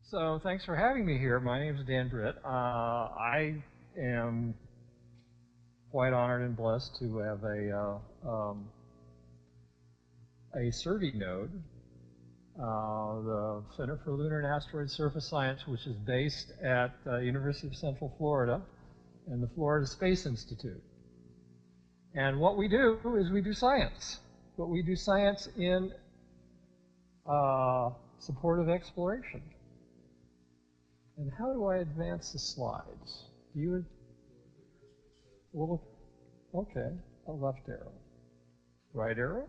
So thanks for having me here. My name is Britt. I am quite honored and blessed to have a survey node, the Center for Lunar and Asteroid Surface Science, which is based at the University of Central Florida and the Florida Space Institute. And what we do is we do science, but we do science in support of exploration. And how do I advance the slides? Do you? Well, okay, a left arrow. Right arrow?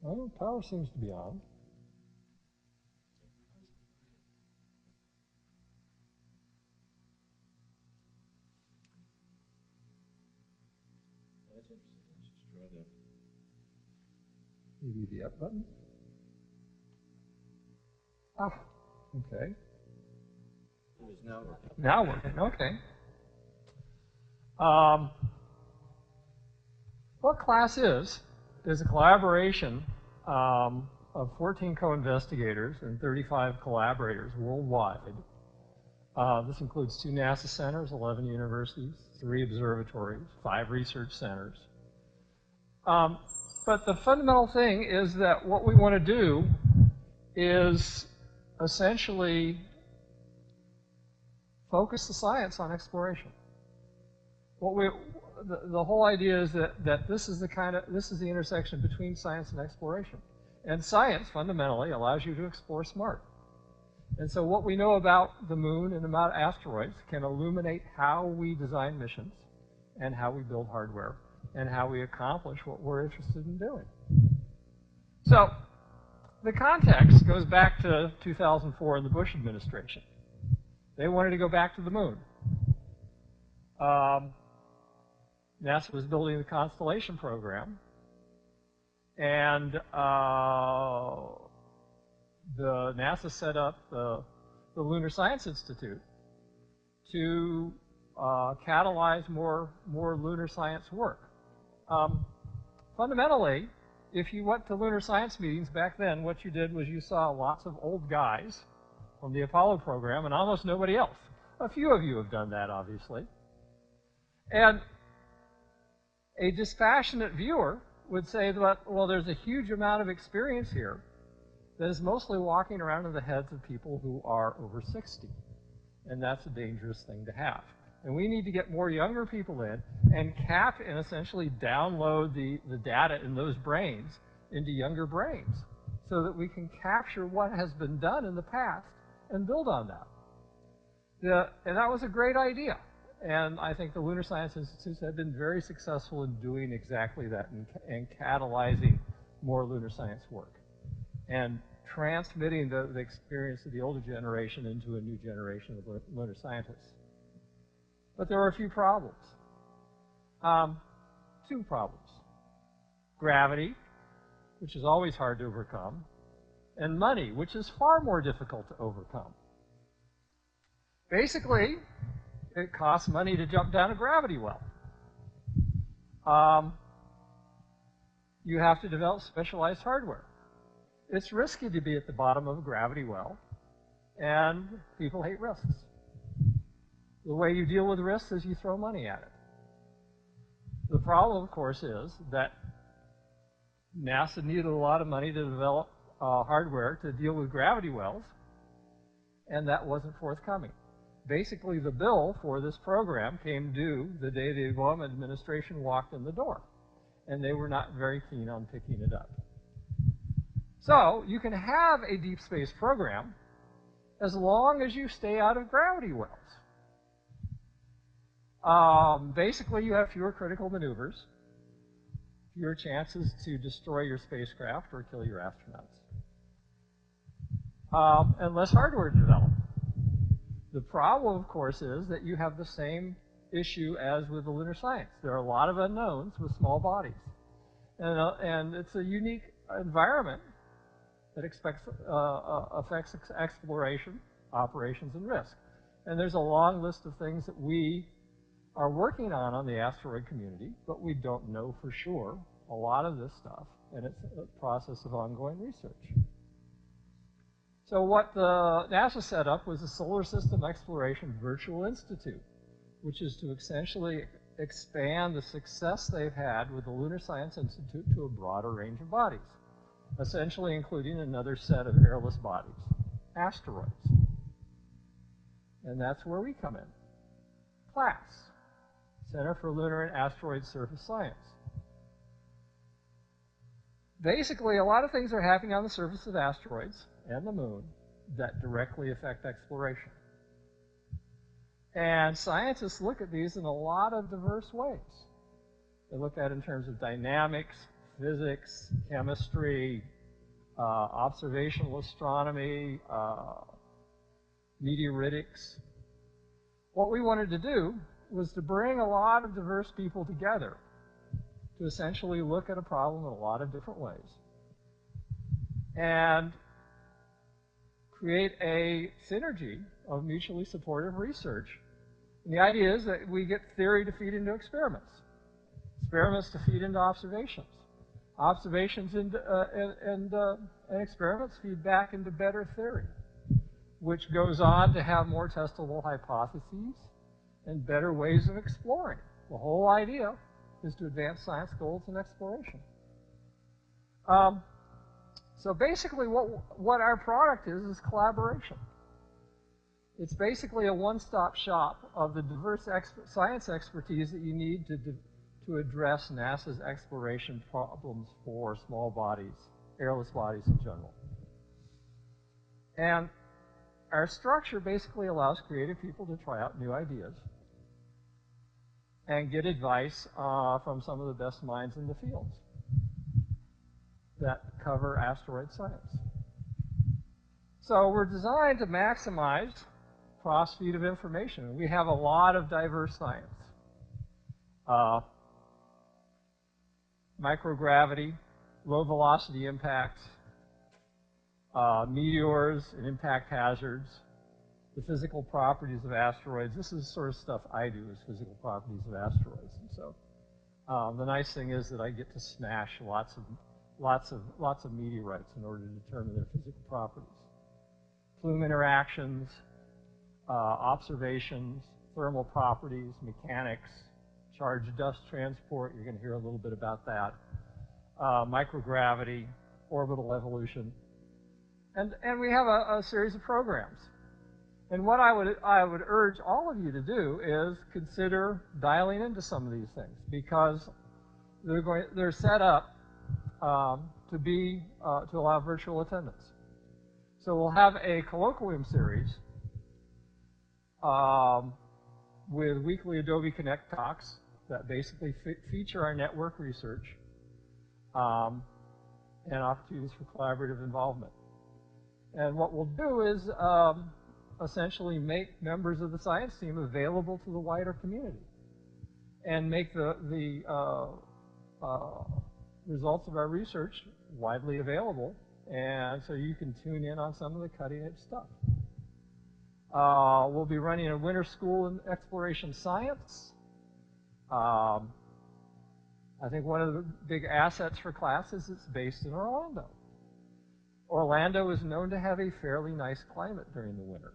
Oh, power seems to be on. Maybe the up button? Ah, okay. It is now working. Now working, okay. What CLASS is a collaboration of 14 co-investigators and 35 collaborators worldwide. This includes 2 NASA centers, 11 universities, 3 observatories, 5 research centers. But the fundamental thing is that what we want to do is essentially focus the science on exploration. The whole idea is that this is the intersection between science and exploration. And science fundamentally allows you to explore smart. And so what we know about the moon and about asteroids can illuminate how we design missions and how we build hardware and how we accomplish what we're interested in doing. So the context goes back to 2004 in the Bush administration. They wanted to go back to the moon. NASA was building the Constellation program, and NASA set up the Lunar Science Institute to catalyze more lunar science work. Fundamentally, if you went to lunar science meetings back then, what you did was you saw lots of old guys from the Apollo program and almost nobody else. A few of you have done that, obviously. And a dispassionate viewer would say that, well, there's a huge amount of experience here that is mostly walking around in the heads of people who are over 60. And that's a dangerous thing to have. And we need to get more younger people in and cap and essentially download the data in those brains into younger brains so that we can capture what has been done in the past and build on that. And that was a great idea. And I think the Lunar Science Institutes have been very successful in doing exactly that and catalyzing more lunar science work and transmitting the experience of the older generation into a new generation of lunar scientists. But there are a few problems. 2 problems. Gravity, which is always hard to overcome, and money, which is far more difficult to overcome. Basically, it costs money to jump down a gravity well. You have to develop specialized hardware. It's risky to be at the bottom of a gravity well, and people hate risks. The way you deal with risks is you throw money at it. The problem, of course, is that NASA needed a lot of money to develop hardware to deal with gravity wells, and that wasn't forthcoming. Basically, the bill for this program came due the day the Obama administration walked in the door, and they were not very keen on picking it up. So you can have a deep space program as long as you stay out of gravity wells. Basically, you have fewer critical maneuvers, fewer chances to destroy your spacecraft or kill your astronauts, and less hardware developed. The problem, of course, is that you have the same issue as with the lunar science. There are a lot of unknowns with small bodies. And it's a unique environment that affects exploration, operations, and risk. And there's a long list of things that we are working on the asteroid community, but we don't know for sure a lot of this stuff, and it's a process of ongoing research. So what the NASA set up was the Solar System Exploration Virtual Institute, which is to essentially expand the success they've had with the Lunar Science Institute to a broader range of bodies, essentially including another set of airless bodies, asteroids. And that's where we come in. CLASS, Center for Lunar and Asteroid Surface Science. Basically, a lot of things are happening on the surface of asteroids and the moon that directly affect exploration. And scientists look at these in a lot of diverse ways. They look at it in terms of dynamics, physics, chemistry, observational astronomy, meteoritics. What we wanted to do was to bring a lot of diverse people together to essentially look at a problem in a lot of different ways and create a synergy of mutually supportive research. And the idea is that we get theory to feed into experiments, experiments to feed into observations, observations and experiments feed back into better theory, which goes on to have more testable hypotheses and better ways of exploring. The whole idea is to advance science goals and exploration. So basically what our product is collaboration. It's basically a one-stop shop of the diverse science expertise that you need to address NASA's exploration problems for small bodies, airless bodies in general. And our structure basically allows creative people to try out new ideas and get advice from some of the best minds in the fields that cover asteroid science. So we're designed to maximize cross-feed of information. We have a lot of diverse science. Microgravity, low-velocity impacts, meteors and impact hazards, the physical properties of asteroids. This is the sort of stuff I do, is physical properties of asteroids. And so the nice thing is that I get to smash lots of meteorites in order to determine their physical properties. Plume interactions, observations, thermal properties, mechanics, charged dust transport. You're going to hear a little bit about that. Microgravity, orbital evolution. And we have a series of programs. And what I would urge all of you to do is consider dialing into some of these things, because they're set up to allow virtual attendance. So we'll have a colloquium series with weekly Adobe Connect talks that basically feature our network research and opportunities for collaborative involvement. And what we'll do is essentially make members of the science team available to the wider community and make the results of our research widely available, and so you can tune in on some of the cutting-edge stuff. We'll be running a winter school in exploration science. I think one of the big assets for CLASS is it's based in Orlando. Orlando is known to have a fairly nice climate during the winter.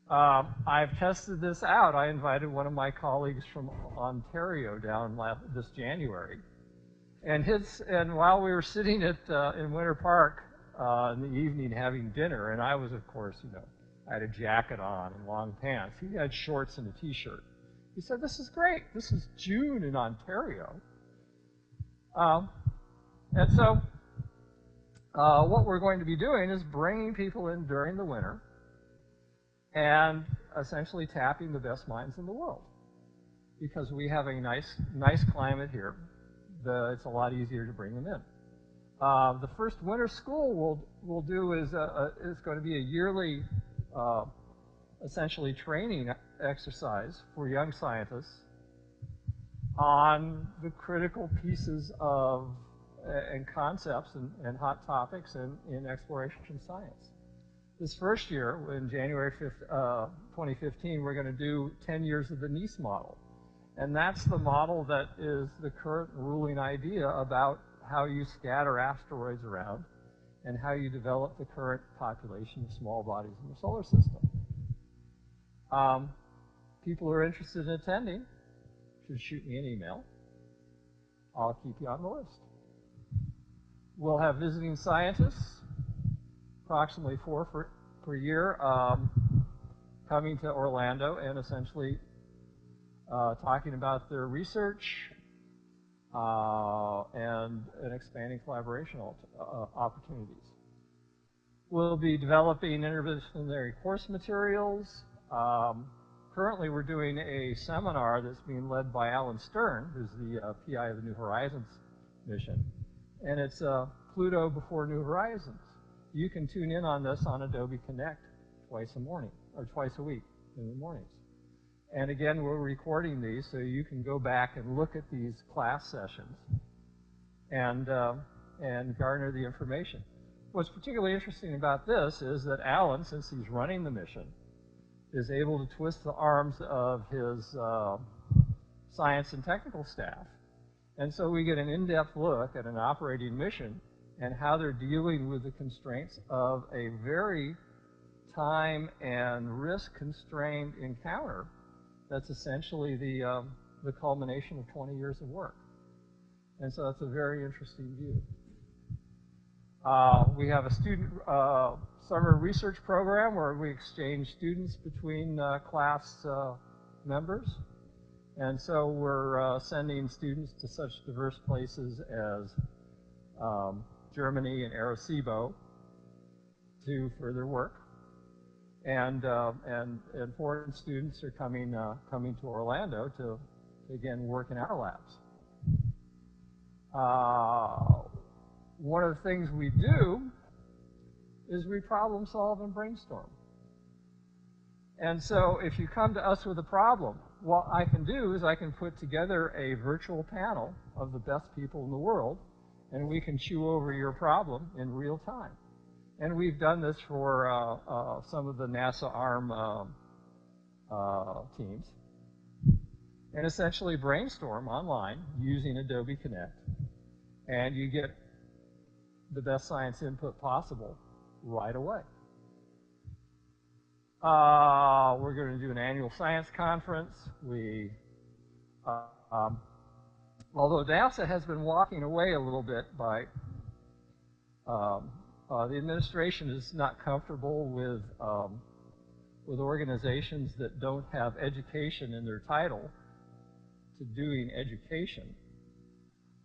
I've tested this out. I invited one of my colleagues from Ontario down this January. And while we were sitting in Winter Park in the evening having dinner, and I was, of course, I had a jacket on and long pants. He had shorts and a t-shirt. He said, "This is great. This is June in Ontario." And so what we're going to be doing is bringing people in during the winter and essentially tapping the best minds in the world, because we have a nice climate here. It's a lot easier to bring them in. The first winter school we'll do is going to be a yearly, essentially training exercise for young scientists on the critical pieces of and concepts and hot topics in exploration science. This first year, in January 5th, 2015, we're going to do 10 years of the NEAS model. And that's the model that is the current ruling idea about how you scatter asteroids around and how you develop the current population of small bodies in the solar system. People who are interested in attending should shoot me an email. I'll keep you on the list. We'll have visiting scientists, approximately 4 per year, coming to Orlando and essentially talking about their research and expanding collaboration opportunities. We'll be developing interdisciplinary course materials. Currently, we're doing a seminar that's being led by Alan Stern, who's the PI of the New Horizons mission, and it's Pluto Before New Horizons. You can tune in on this on Adobe Connect twice a week in the mornings. And again, we're recording these so you can go back and look at these class sessions and garner the information. What's particularly interesting about this is that Alan, since he's running the mission, is able to twist the arms of his science and technical staff. And so we get an in-depth look at an operating mission and how they're dealing with the constraints of a very time and risk-constrained encounter that's essentially the culmination of 20 years of work. And so that's a very interesting view. We have a student summer research program where we exchange students between class members. And so we're sending students to such diverse places as Germany and Arecibo to further work. And foreign students are coming to Orlando to again work in our labs. One of the things we do is we problem solve and brainstorm. And so if you come to us with a problem, what I can do is I can put together a virtual panel of the best people in the world, and we can chew over your problem in real time. And we've done this for some of the NASA ARM teams, and essentially brainstorm online using Adobe Connect, and you get the best science input possible right away. We're going to do an annual science conference. Although NASA has been walking away a little bit by the administration is not comfortable with organizations that don't have education in their title to doing education.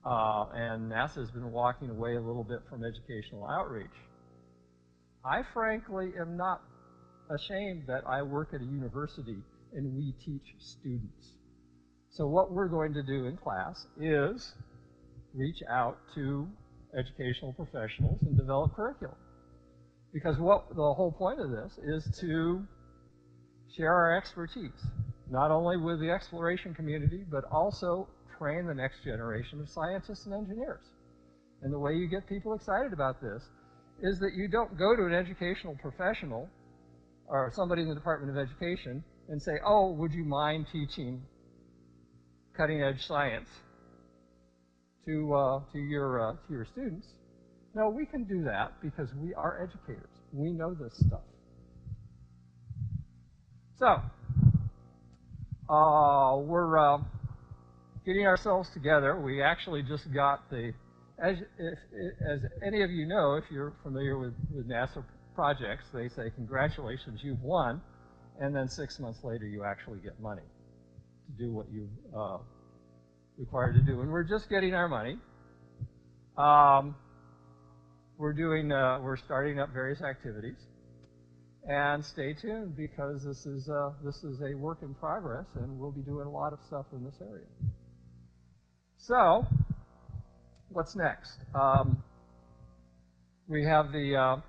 And NASA has been walking away a little bit from educational outreach. I frankly am not ashamed that I work at a university and we teach students. So what we're going to do in class is reach out to educational professionals and develop curriculum. Because the whole point of this is to share our expertise, not only with the exploration community, but also train the next generation of scientists and engineers. And the way you get people excited about this is that you don't go to an educational professional or somebody in the Department of Education and say, oh, would you mind teaching cutting-edge science to your students? No, we can do that because we are educators. We know this stuff. So, we're getting ourselves together. We actually just got as any of you know, if you're familiar with NASA projects, they say, congratulations, you've won, and then 6 months later you actually get money to do what you've required to do. And we're just getting our money. We're starting up various activities. And stay tuned because this is a work in progress, and we'll be doing a lot of stuff in this area. So, what's next? We have the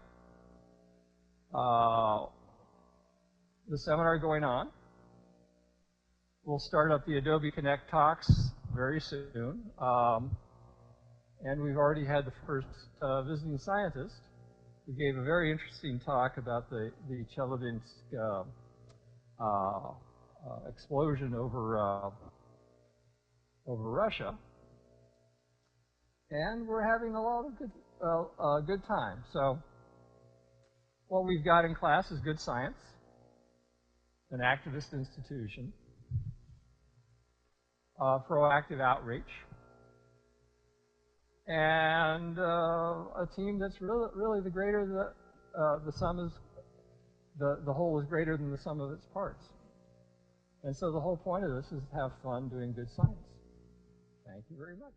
seminar going on. We'll start up the Adobe Connect talks very soon. And we've already had the first visiting scientist who gave a very interesting talk about the Chelyabinsk explosion over Russia. and we're having a lot of good time. So what we've got in class is good science, an activist institution, proactive outreach, and a team that's really the greater the sum is, the whole is greater than the sum of its parts. And so the whole point of this is to have fun doing good science. Thank you very much.